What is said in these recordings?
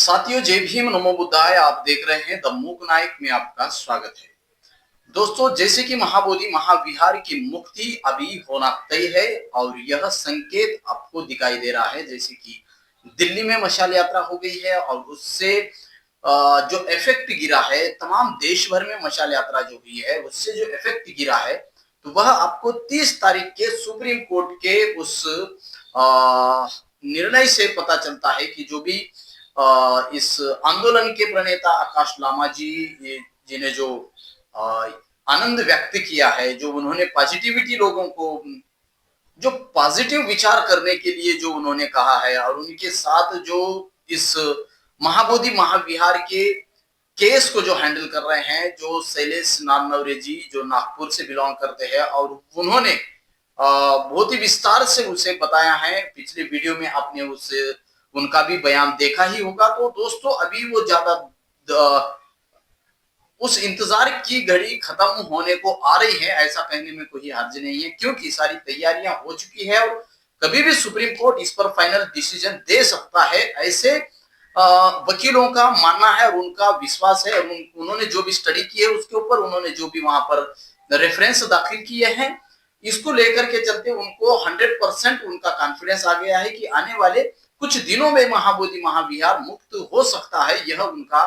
साथियों, जय भीम, नमो बुद्धाय। आप देख रहे हैं द मूक नायक में आपका स्वागत है। दोस्तों, जैसे कि महाबोधि महाविहार की मुक्ति अभी होना तय है और यह संकेत आपको दिखाई दे रहा है। जैसे कि दिल्ली में मशाल यात्रा हो गई है और उससे जो इफेक्ट गिरा है, तमाम देश भर में मशाल यात्रा जो हुई है उससे जो इफेक्ट गिरा है, तो वह आपको 30 तारीख के सुप्रीम कोर्ट के उस निर्णय से पता चलता है कि जो भी इस आंदोलन के प्रणेता आकाश लामा जी ने जो आनंद व्यक्त किया है, जो उन्होंने पॉजिटिविटी लोगों को, जो पॉजिटिव विचार करने के लिए जो उन्होंने कहा है, और उनके साथ जो इस महाबोधि महाविहार के केस को जो हैंडल कर रहे हैं, जो शैलेश नारनवरे जी जो नागपुर से बिलोंग करते हैं, और उन्होंने बहुत ही विस्तार से उसे बताया है। पिछले वीडियो में आपने उनका भी बयान देखा ही होगा। तो दोस्तों, अभी वो ज्यादा उस इंतजार की घड़ी खत्म होने को आ रही है, ऐसा कहने में कोई हर्ज नहीं है, क्योंकि सारी तैयारियां हो चुकी है और कभी भी सुप्रीम कोर्ट इस पर फाइनल डिसीजन दे सकता है, ऐसे वकीलों का मानना है और उनका विश्वास है। और उन्होंने जो भी स्टडी की है उसके ऊपर, उन्होंने जो भी वहां पर रेफरेंस दाखिल किए हैं, इसको लेकर के चलते उनको 100% उनका कॉन्फिडेंस आ गया है कि आने वाले कुछ दिनों में महाबोधि महाविहार मुक्त हो सकता है। यह उनका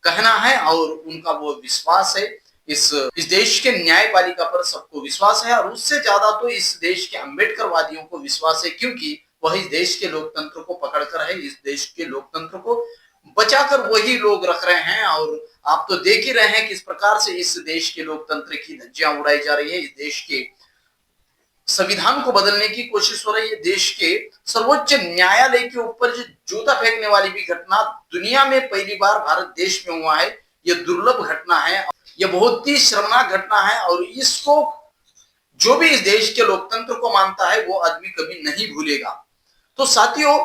कहना है और उनका वो विश्वास है। इस देश के न्यायपालिका पर सबको विश्वास है और उससे ज्यादा तो इस देश के अंबेडकर वादियों को विश्वास है, क्योंकि वह इस देश के लोकतंत्र को पकड़कर है, इस देश के लोकतंत्र को बचाकर वही लोग रख रहे हैं। और आप तो देख ही रहे हैं किस प्रकार से इस देश के लोकतंत्र की धज्जियां उड़ाई जा रही है, इस देश के संविधान को बदलने की कोशिश हो रही है। देश के सर्वोच्च न्यायालय के ऊपर जो जूता फेंकने वाली भी घटना दुनिया में पहली बार भारत देश में हुआ है। यह दुर्लभ घटना है, यह बहुत ही शर्मनाक घटना है और इसको जो भी इस देश के लोकतंत्र को मानता है वो आदमी कभी नहीं भूलेगा। तो साथियों,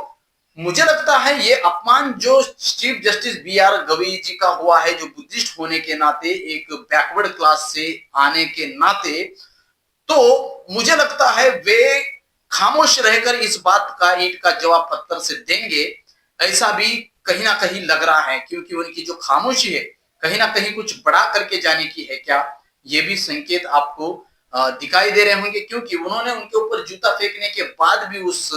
मुझे लगता है ये अपमान जो चीफ जस्टिस बी.आर. गवई जी का हुआ है, जो बुद्धिस्ट होने के नाते, एक बैकवर्ड क्लास से आने के नाते, तो मुझे लगता है वे खामोश रहकर इस बात का ईंट का जवाब पत्थर से देंगे, ऐसा भी कहीं ना कहीं लग रहा है, क्योंकि उनकी जो खामोशी है कहीं ना कहीं कुछ बड़ा करके जाने की है क्या, ये भी संकेत आपको दिखाई दे रहे होंगे। क्योंकि उन्होंने उनके ऊपर जूता फेंकने के बाद भी उस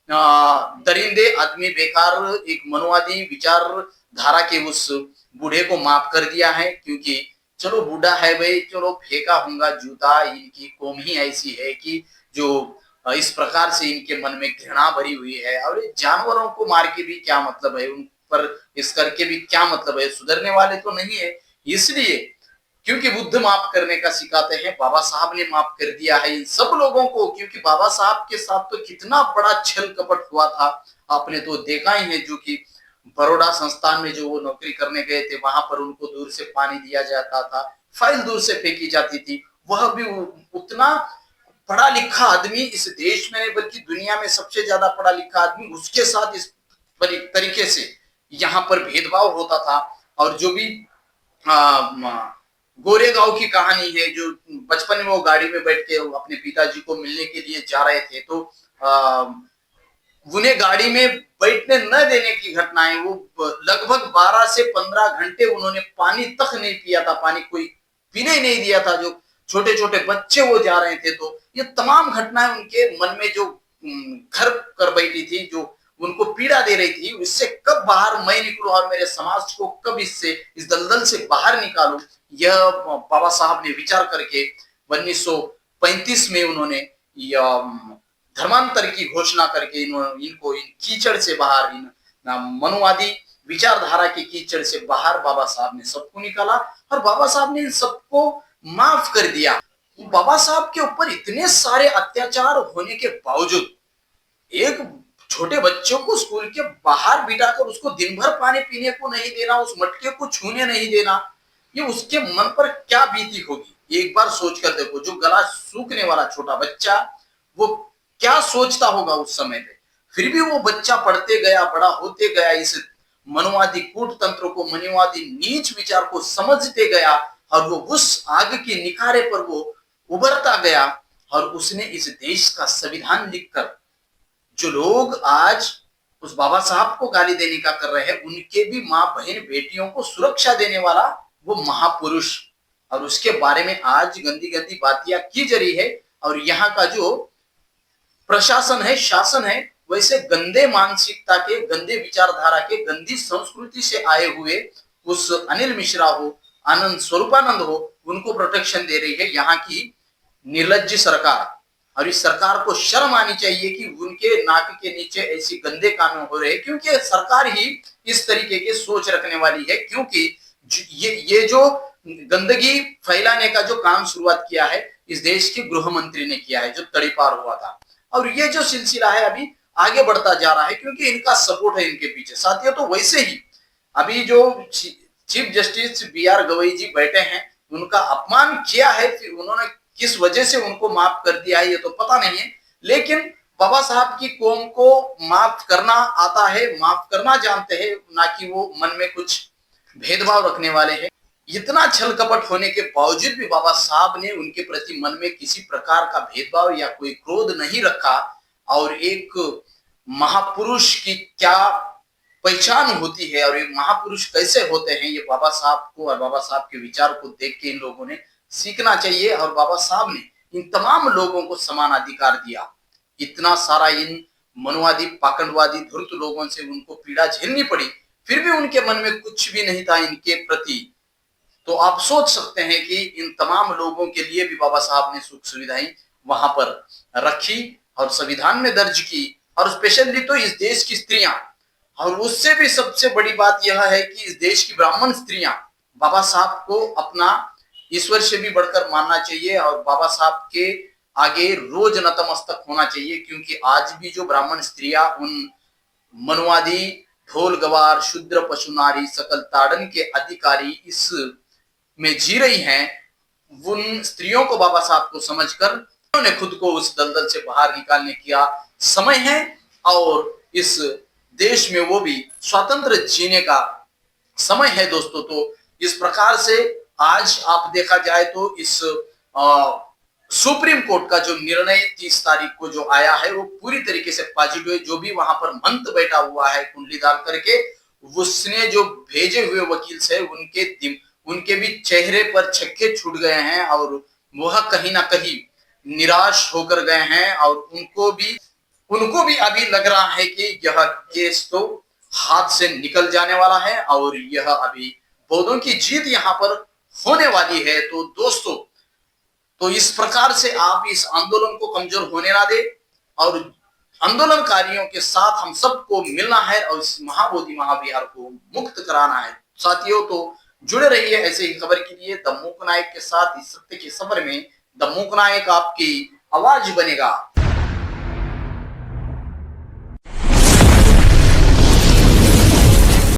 दरिंदे आदमी, बेकार एक मनोवादी विचारधारा के उस बूढ़े को माफ कर दिया है, क्योंकि चलो बूढ़ा है भाई, चलो फेंका होगा जूता, इनकी कौम ही ऐसी है कि जो इस प्रकार से इनके मन में घृणा भरी हुई है। और जानवरों को मार के भी क्या मतलब है, उन पर इस करके भी क्या मतलब है, सुधरने वाले तो नहीं है। इसलिए क्योंकि बुद्ध माफ करने का सिखाते हैं, बाबा साहब ने माफ कर दिया है इन सब लोगों को, क्योंकि बाबा साहब के साथ तो कितना बड़ा छल कपट हुआ था, आपने तो देखा ही है। जो कि बड़ौदा संस्थान में जो वो नौकरी करने गए थे, वहां पर उनको दूर से पानी दिया जाता था, फाइल दूर से फेंकी जाती थी। वह भी उतना पढ़ा लिखा आदमी इस देश में नहीं बल्कि दुनिया में सबसे ज्यादा पढ़ा लिखा आदमी, उसके साथ इस तरीके से यहाँ पर भेदभाव होता था। और जो भी गोरेगांव की कहानी है, जो बचपन में वो गाड़ी में बैठ के अपने पिताजी को मिलने के लिए जा रहे थे, तो उन्हें गाड़ी में बैठने न देने की घटनाएं, वो लगभग 12 से 15 घंटे उन्होंने पानी तक नहीं पिया था, पानी कोई पीने ही नहीं दिया था, जो छोटे छोटे बच्चे वो जा रहे थे। तो ये तमाम घटनाएं उनके मन में जो घर कर बैठी थी, जो उनको पीड़ा दे रही थी, इससे कब बाहर मैं निकलूं और मेरे समाज को कब इस दलदल से बाहर निकालूं, यह बाबा साहब ने विचार करके 1935 में उन्होंने धर्मांतर की घोषणा करके इनको इन कीचड़ से बाहर, इन मनुवादी विचारधारा के कीचड़ से बाहर बाबा साहब ने सबको निकाला और बाबा साहब ने इन सबको माफ कर दिया। बाबा साहब के ऊपर इतने सारे अत्याचार होने के बावजूद एक छोटे बच्चों को स्कूल के बाहर बिठाकर उसको दिन भर पानी पीने को नहीं देना, उस मटके को छूने नहीं देना, ये उसके मन पर क्या बीती होगी, एक बार सोच कर देखो। जो गला सूखने वाला छोटा बच्चा, वो क्या सोचता होगा उस समय पे। फिर भी वो बच्चा पढ़ते गया, बड़ा होते गया, इस मनोवादी कूटतंत्र को, मनोवादी नीच विचार को समझते गया और वो उस आग के निखारे पर वो उभरता गया और उसने इस देश का संविधान लिखकर जो लोग आज उस बाबा साहब को गाली देने का कर रहे हैं, उनके भी माँ बहन बेटियों को सुरक्षा देने वाला वो महापुरुष, और उसके बारे में आज गंदी गंदी बातियां की जा रही है। और यहाँ का जो प्रशासन है, शासन है, वैसे गंदे मानसिकता के, गंदे विचारधारा के, गंदी संस्कृति से आए हुए उस अनिल मिश्रा हो, आनंद स्वरूपानंद हो, उनको प्रोटेक्शन दे रही है यहाँ की निर्लज्ज सरकार। और इस सरकार को शर्म आनी चाहिए कि उनके नाक के नीचे ऐसी गंदे कानून हो रहे हैं, क्योंकि सरकार ही इस तरीके की सोच रखने वाली है। क्योंकि ये जो गंदगी फैलाने का जो काम शुरुआत किया है, इस देश के गृह मंत्री ने किया है, जो तड़ीपार हुआ था। और ये जो सिलसिला है अभी आगे बढ़ता जा रहा है, क्योंकि इनका सपोर्ट है इनके पीछे। साथियों, तो वैसे ही अभी जो चीफ जस्टिस बी.आर. गवई जी बैठे हैं, उनका अपमान किया है, फिर उन्होंने किस वजह से उनको माफ कर दिया है ये तो पता नहीं है, लेकिन बाबा साहब की कौम को माफ करना आता है, माफ करना जानते हैं, ना कि वो मन में कुछ भेदभाव रखने वाले हैं। इतना छल कपट होने के बावजूद भी बाबा साहब ने उनके प्रति मन में किसी प्रकार का भेदभाव या कोई क्रोध नहीं रखा। और एक महापुरुष की क्या पहचान होती है और ये महापुरुष कैसे होते हैं, ये बाबा साहब को और बाबा साहब के विचार को देख के इन लोगों ने सीखना चाहिए। और बाबा साहब ने इन तमाम लोगों को समान अधिकार दिया। इतना सारा इन मनुवादी, पाखंडवादी, धूर्त लोगों से उनको पीड़ा झेलनी पड़ी, फिर भी उनके मन में कुछ भी नहीं था इनके प्रति। तो आप सोच सकते हैं कि इन तमाम लोगों के लिए भी बाबा साहब ने सुख सुविधाएं वहां पर रखी और संविधान में दर्ज की। और स्पेशली तो इस देश की स्त्रियां, और उससे भी सबसे बड़ी बात यह है कि इस देश की ब्राह्मण स्त्रियां बाबा साहब को अपना ईश्वर से भी बढ़कर मानना चाहिए और बाबा साहब के आगे रोज नतमस्तक होना चाहिए। क्योंकि आज भी जो ब्राह्मण स्त्रियां उन मनुवादी, ढोल गवार, शूद्र, पशु, नारी, सकल ताड़न के अधिकारी इस में जी रही हैं, उन स्त्रियों को बाबा साहब को समझकर उन्होंने खुद को उस दलदल से बाहर निकालने का समय है। और इस देश में वो भी स्वतंत्र जीने का समय है दोस्तों। तो इस प्रकार से आज आप देखा जाए तो इस सुप्रीम कोर्ट का जो निर्णय 30 तारीख को जो आया है, वो पूरी तरीके से पॉजिटिव है। जो भी वहां पर मंत बैठा हुआ है कुंडली डाल करके, उसने जो भेजे हुए वकील से उनके भी चेहरे पर छक्के छूट गए हैं और वह कहीं ना कहीं निराश होकर गए हैं। और उनको भी अभी लग रहा है कि यह केस तो हाथ से निकल जाने वाला है और यह अभी बौद्धों की जीत यहाँ पर होने वाली है। तो दोस्तों, तो इस प्रकार से आप इस आंदोलन को कमजोर होने ना दे और आंदोलनकारियों के साथ हम सबको मिलना है और इस महाबोधि महाविहार को मुक्त कराना है। साथियों, तो जुड़े रहिए ऐसे ही खबर के लिए द मूक नायक के साथ। इस सत्य की सफर में द मूक नायक आपकी आवाज बनेगा।